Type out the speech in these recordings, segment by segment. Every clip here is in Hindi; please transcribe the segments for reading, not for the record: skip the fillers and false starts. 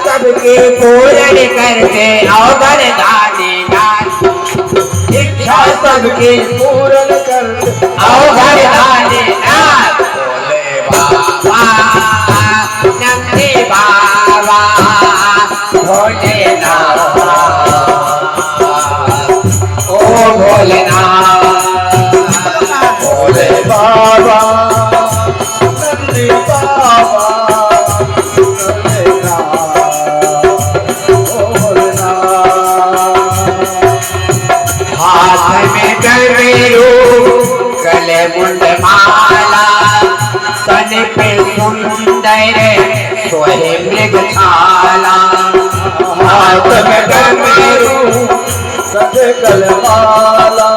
सबकी पूर्ण करके अवघर दानी इच्छा सबकी पूर्ण करके अवघर दानी भोले बाबा नंदी बाबा भोलेनाथ ओ भोलेनाथ भोले बाबा नंदी बाबा गले मुंड माला तन पे सुंदर सोहे मृग छाला हाथ में डमरू सजे गलमाला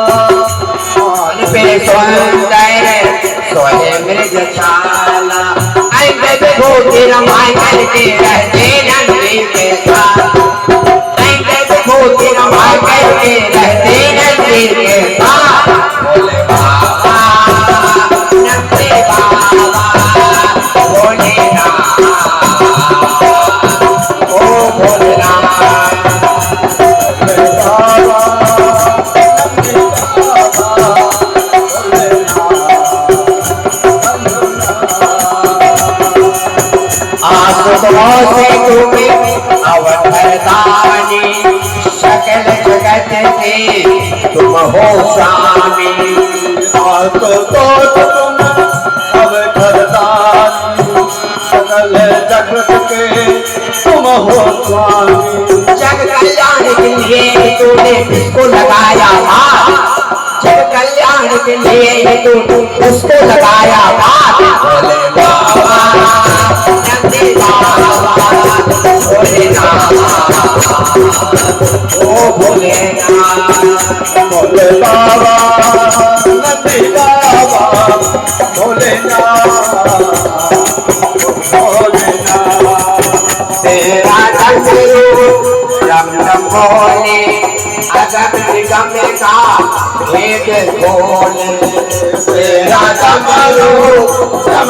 तन पे सुंदर सोहे मृग छाला अंगद भोगी रमाई करके रहते नंदी के साथ अंगद भोगी रमाई करके रहते नंदी के साथ भोले बाबा नंदी बाबा भोलेनाथ ओ भोलेनाथ भोले बाबा नंदी बाबा आसुतों से तुम्हें अवधरदानी सकल जगत के तुम हो स्वामी तो तुम अवधरदानी सकल जगत के तुम हो स्वामी जग कल्याण के लिए तूने उसको लगाया था जग कल्याण के लिए तू उसको लगाया था भोले बाबा नंदी बाबा भोलेनाथ ओ भोलेनाथ भोले बाबा नंदी बाबा भोलेनाथ भोलेनाथ तेरा डमरू रम रम बोले अगम निगम का भेद खोले तेरा डमरू रम